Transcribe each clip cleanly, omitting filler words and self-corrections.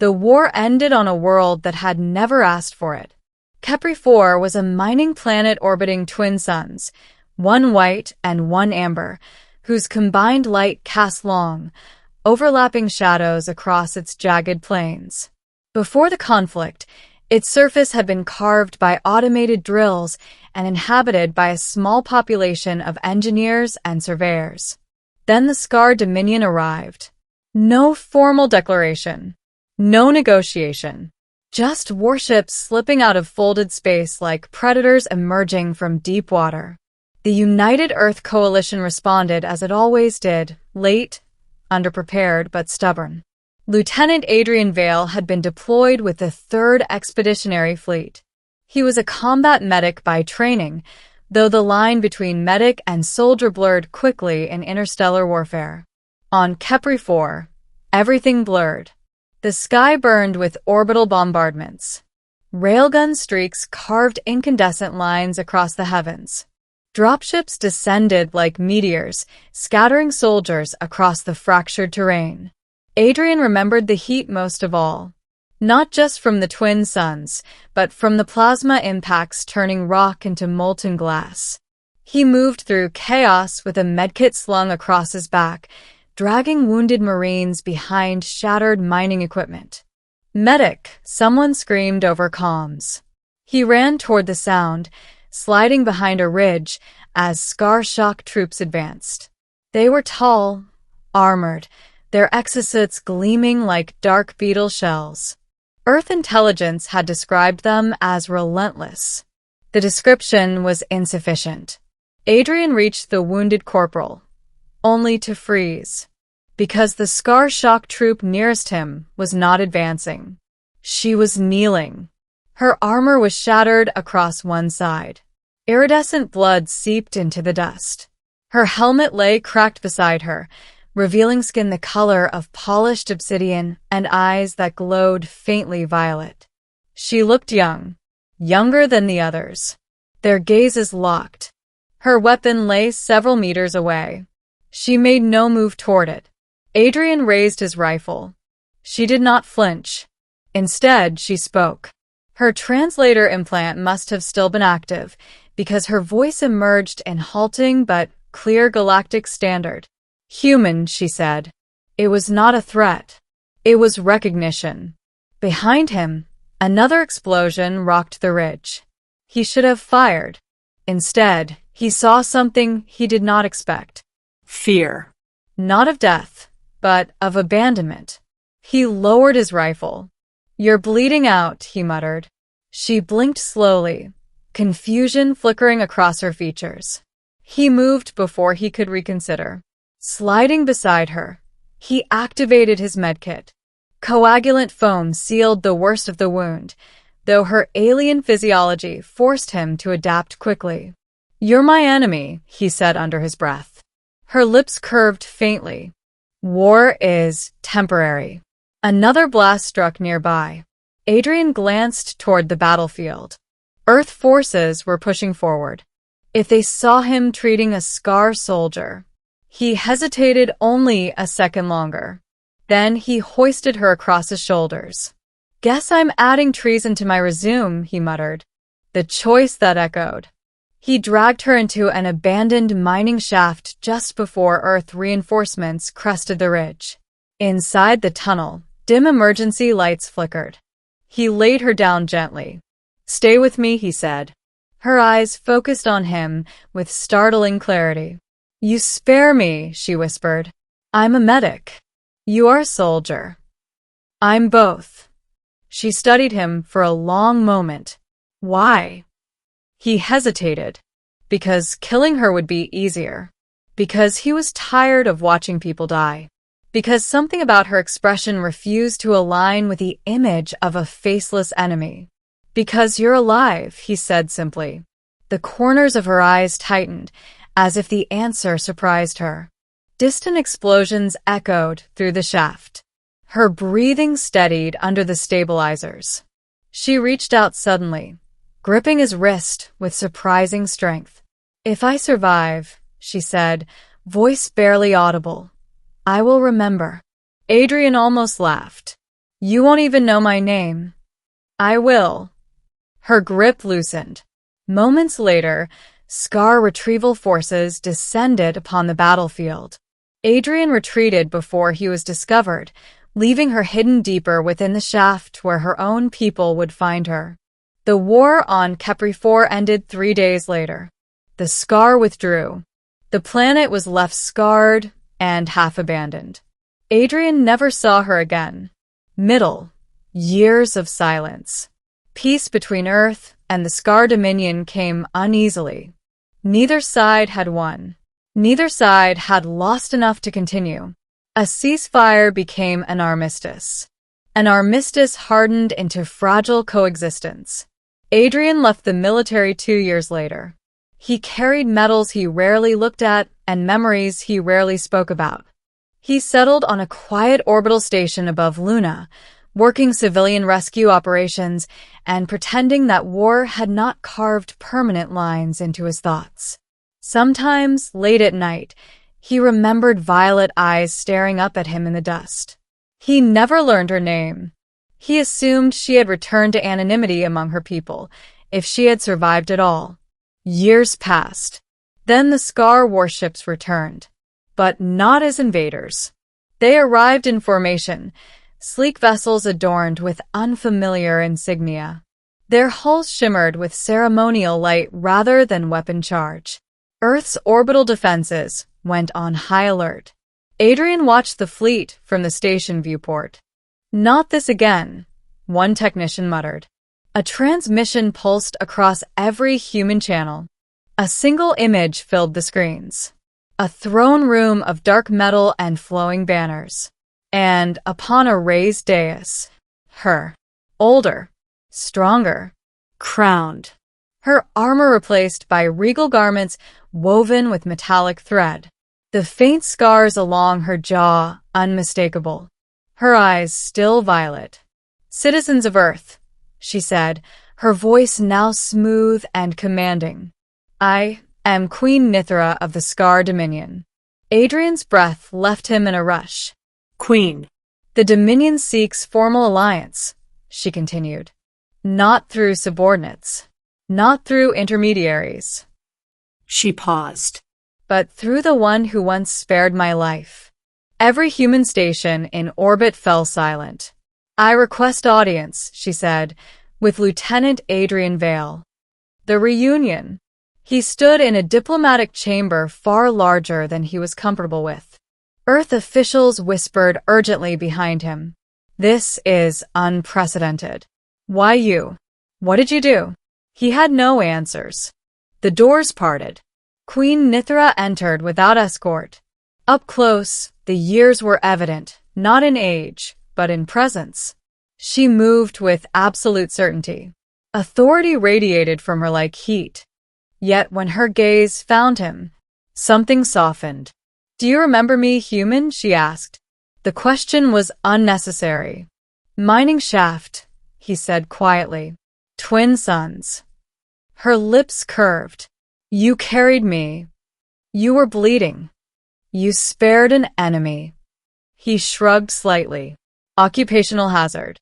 The war ended on a world that had never asked for it. Kepri 4 was a mining planet orbiting twin suns, one white and one amber, whose combined light cast long, overlapping shadows across its jagged plains. Before the conflict, its surface had been carved by automated drills and inhabited by a small population of engineers and surveyors. Then the Scar Dominion arrived. No formal declaration. No negotiation. Just warships slipping out of folded space like predators emerging from deep water. The United Earth Coalition responded as it always did, late, underprepared, but stubborn. Lieutenant Adrian Vale had been deployed with the 3rd Expeditionary Fleet. He was a combat medic by training, though the line between medic and soldier blurred quickly in interstellar warfare. On Kepri 4, everything blurred. The sky burned with orbital bombardments. Railgun streaks carved incandescent lines across the heavens. Dropships descended like meteors, scattering soldiers across the fractured terrain. Adrian remembered the heat most of all. Not just from the twin suns, but from the plasma impacts turning rock into molten glass. He moved through chaos with a medkit slung across his back, dragging wounded Marines behind shattered mining equipment. "Medic!" someone screamed over comms. He ran toward the sound, sliding behind a ridge as Scar Shock troops advanced. They were tall, armored, their exosuits gleaming like dark beetle shells. Earth intelligence had described them as relentless. The description was insufficient. Adrian reached the wounded corporal, only to freeze, because the Scar Shock troop nearest him was not advancing. She was kneeling. Her armor was shattered across one side. Iridescent blood seeped into the dust. Her helmet lay cracked beside her, revealing skin the color of polished obsidian and eyes that glowed faintly violet. She looked young, younger than the others. Their gazes locked. Her weapon lay several meters away. She made no move toward it. Adrian raised his rifle. She did not flinch. Instead, she spoke. Her translator implant must have still been active, because her voice emerged in halting but clear galactic standard. "Human," she said. It was not a threat. It was recognition. Behind him, another explosion rocked the ridge. He should have fired. Instead, he saw something he did not expect. Fear. Not of death, but of abandonment. He lowered his rifle. "You're bleeding out," he muttered. She blinked slowly, confusion flickering across her features. He moved before he could reconsider. Sliding beside her, he activated his medkit. Coagulant foam sealed the worst of the wound, though her alien physiology forced him to adapt quickly. "You're my enemy," he said under his breath. Her lips curved faintly. "War is temporary." Another blast struck nearby. Adrian glanced toward the battlefield. Earth forces were pushing forward. If they saw him treating a Scar soldier, he hesitated only a second longer. Then he hoisted her across his shoulders. "Guess I'm adding treason to my resume," he muttered. The choice that echoed. He dragged her into an abandoned mining shaft just before Earth reinforcements crested the ridge. Inside the tunnel, dim emergency lights flickered. He laid her down gently. "Stay with me," he said. Her eyes focused on him with startling clarity. "You spare me," she whispered. "I'm a medic. You are a soldier." "I'm both." She studied him for a long moment. "Why?" He hesitated. Because killing her would be easier. Because he was tired of watching people die. Because something about her expression refused to align with the image of a faceless enemy. "Because you're alive," he said simply. The corners of her eyes tightened, as if the answer surprised her. Distant explosions echoed through the shaft. Her breathing steadied under the stabilizers. She reached out suddenly, gripping his wrist with surprising strength. "If I survive," she said, voice barely audible, "I will remember." Adrian almost laughed. You won't even know my name. I will. Her grip loosened. Moments later, Scar retrieval forces descended upon the battlefield. Adrian retreated before he was discovered, leaving her hidden deeper within the shaft where her own people would find her. The war on Kepri 4 ended 3 days later. The Scar withdrew. The planet was left scarred and half-abandoned. Adrian never saw her again. Middle. Years of silence. Peace between Earth and the Scar Dominion came uneasily. Neither side had won. Neither side had lost enough to continue. A ceasefire became an armistice. An armistice hardened into fragile coexistence. Adrian left the military 2 years later. He carried medals he rarely looked at and memories he rarely spoke about. He settled on a quiet orbital station above Luna, working civilian rescue operations and pretending that war had not carved permanent lines into his thoughts. Sometimes, late at night, he remembered violet eyes staring up at him in the dust. He never learned her name. He assumed she had returned to anonymity among her people, if she had survived at all. Years passed. Then the Scar warships returned. But not as invaders. They arrived in formation, sleek vessels adorned with unfamiliar insignia. Their hulls shimmered with ceremonial light rather than weapon charge. Earth's orbital defenses went on high alert. Adrian watched the fleet from the station viewport. Not this again, one technician muttered. A transmission pulsed across every human channel. A single image filled the screens. A throne room of dark metal and flowing banners. And upon a raised dais, her. Older, stronger, crowned. Her armor replaced by regal garments woven with metallic thread. The faint scars along her jaw unmistakable. Her eyes still violet. Citizens of Earth, she said, her voice now smooth and commanding. I am Queen Nithra of the Scar Dominion. Adrian's breath left him in a rush. Queen. The Dominion seeks formal alliance, she continued. Not through subordinates. Not through intermediaries. She paused. But through the one who once spared my life. Every human station in orbit fell silent. I request audience, she said, with Lieutenant Adrian Vale. The reunion. He stood in a diplomatic chamber far larger than he was comfortable with. Earth officials whispered urgently behind him. This is unprecedented. Why you? What did you do? He had no answers. The doors parted. Queen Nithra entered without escort. Up close, the years were evident, not in age, but in presence. She moved with absolute certainty. Authority radiated from her like heat. Yet when her gaze found him, something softened. Do you remember me, human? She asked. The question was unnecessary. Mining shaft, he said quietly. Twin sons. Her lips curved. You carried me. You were bleeding. You spared an enemy. He shrugged slightly. Occupational hazard.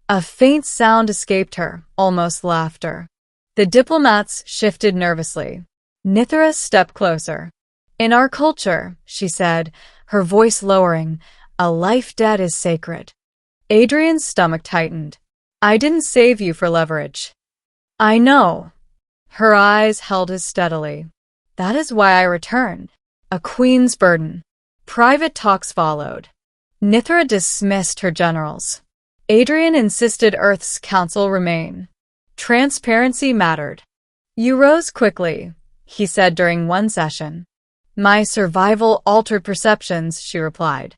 A faint sound escaped her, almost laughter. The diplomats shifted nervously. Nithra stepped closer. In our culture, she said, her voice lowering, a life debt is sacred. Adrian's stomach tightened. I didn't save you for leverage. I know. Her eyes held his steadily. That is why I returned. A queen's burden. Private talks followed. Nithra dismissed her generals. Adrian insisted Earth's council remain. Transparency mattered. You rose quickly, he said during one session. My survival altered perceptions, she replied.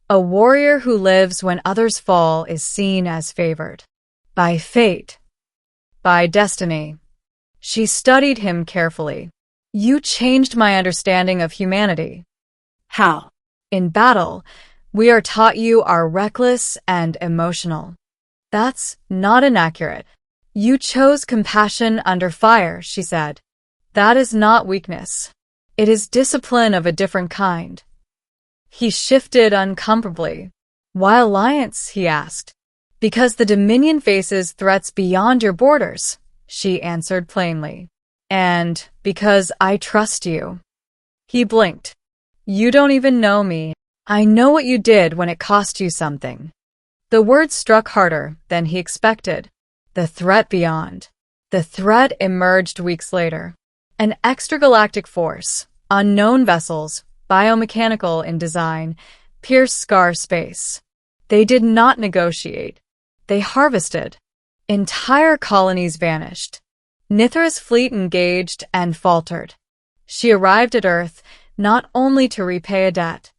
A warrior who lives when others fall is seen as favored. By fate. By destiny. She studied him carefully. You changed my understanding of humanity. How? In battle, we are taught you are reckless and emotional. That's not inaccurate. You chose compassion under fire, she said. That is not weakness. It is discipline of a different kind. He shifted uncomfortably. Why alliance? He asked. Because the Dominion faces threats beyond your borders, she answered plainly. And because I trust you. He blinked. You don't even know me. I know what you did when it cost you something. The words struck harder than he expected. The threat beyond. The threat emerged weeks later. An extragalactic force, unknown vessels, biomechanical in design, pierced Scar space. They did not negotiate. They harvested. Entire colonies vanished. Nithra's fleet engaged and faltered. She arrived at Earth not only to repay a debt,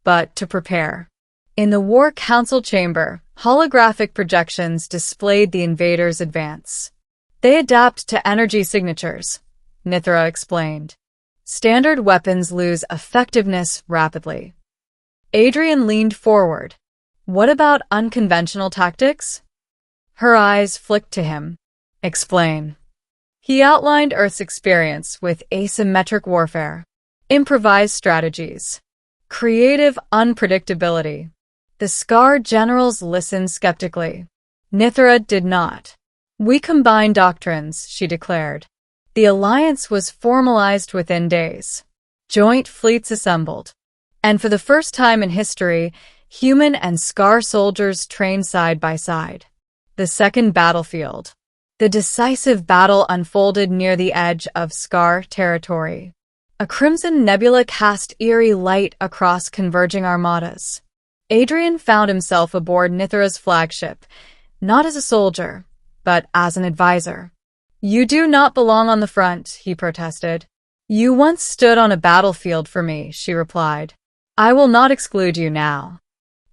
but to prepare. In the War Council chamber, holographic projections displayed the invaders' advance. They adapt to energy signatures, Nithra explained. Standard weapons lose effectiveness rapidly. Adrian leaned forward. What about unconventional tactics? Her eyes flicked to him. Explain. He outlined Earth's experience with asymmetric warfare, improvised strategies, creative unpredictability. The Scar generals listened skeptically. Nithra did not. We combined doctrines, she declared. The alliance was formalized within days. Joint fleets assembled. And for the first time in history, human and Scar soldiers trained side by side. The second battlefield. The decisive battle unfolded near the edge of Scar territory. A crimson nebula cast eerie light across converging armadas. Adrian found himself aboard Nithra's flagship, not as a soldier, but as an advisor. You do not belong on the front, he protested. You once stood on a battlefield for me, she replied. I will not exclude you now.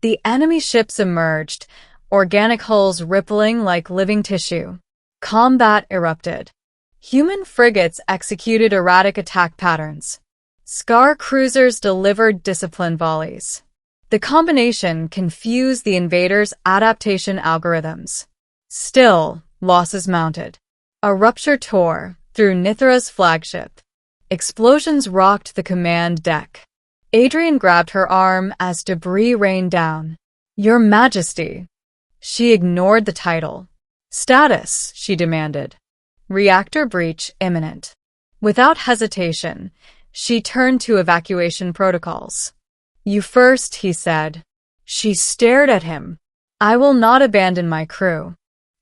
The enemy ships emerged, organic hulls rippling like living tissue. Combat erupted. Human frigates executed erratic attack patterns. Scar cruisers delivered disciplined volleys. The combination confused the invaders' adaptation algorithms. Still, losses mounted. A rupture tore through Nithra's flagship. Explosions rocked the command deck. Adrian grabbed her arm as debris rained down. Your Majesty. She ignored the title. Status, she demanded. Reactor breach imminent. Without hesitation, she turned to evacuation protocols. You first, he said. She stared at him. I will not abandon my crew.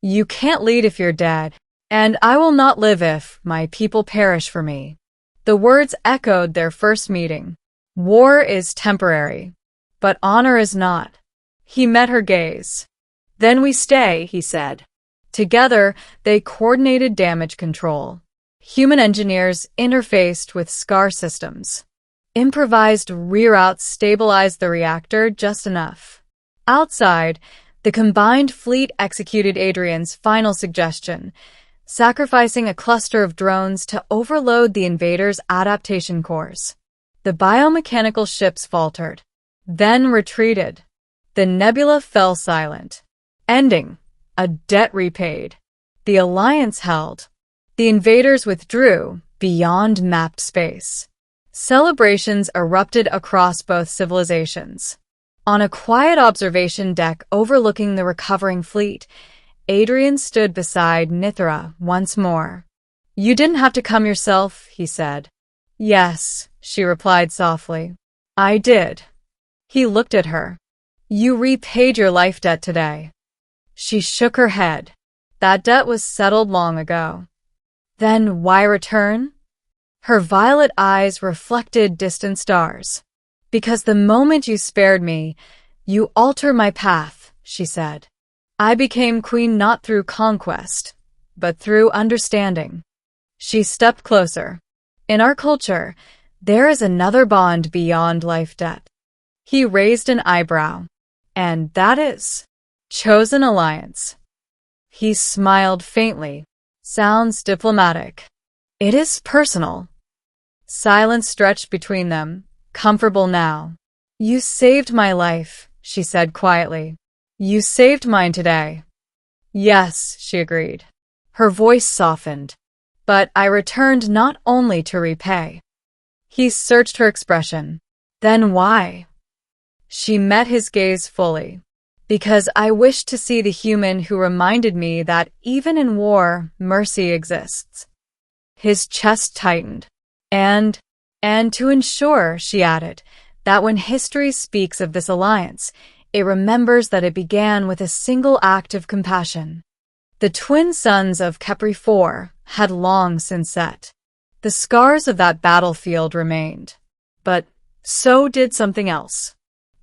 You can't lead if you're dead, and I will not live if my people perish for me. The words echoed their first meeting. War is temporary, but honor is not. He met her gaze. Then we stay, he said. Together, they coordinated damage control. Human engineers interfaced with Scar systems. Improvised reroutes stabilized the reactor just enough. Outside, the combined fleet executed Adrian's final suggestion, sacrificing a cluster of drones to overload the invaders' adaptation cores. The biomechanical ships faltered, then retreated. The nebula fell silent, ending. A debt repaid. The alliance held. The invaders withdrew beyond mapped space. Celebrations erupted across both civilizations. On a quiet observation deck overlooking the recovering fleet, Adrian stood beside Nithra once more. You didn't have to come yourself, he said. Yes, she replied softly. I did. He looked at her. You repaid your life debt today. She shook her head. That debt was settled long ago. Then why return? Her violet eyes reflected distant stars. Because the moment you spared me, you altered my path, she said. I became queen not through conquest, but through understanding. She stepped closer. In our culture, there is another bond beyond life debt. He raised an eyebrow. And that is? Chosen alliance. He smiled faintly. Sounds diplomatic. It is personal. Silence stretched between them, comfortable now. You saved my life, she said quietly. You saved mine today. Yes, she agreed. Her voice softened. But I returned not only to repay. He searched her expression. Then why? She met his gaze fully. Because I wished to see the human who reminded me that even in war, mercy exists. His chest tightened. And to ensure, she added, that when history speaks of this alliance, it remembers that it began with a single act of compassion. The twin suns of Kepri 4 had long since set. The scars of that battlefield remained. But so did something else.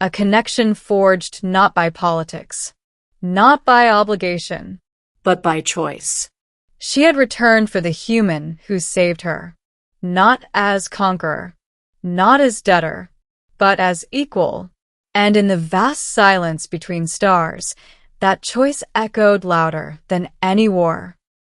A connection forged not by politics, not by obligation, but by choice. She had returned for the human who saved her, not as conqueror, not as debtor, but as equal. And in the vast silence between stars, that choice echoed louder than any war.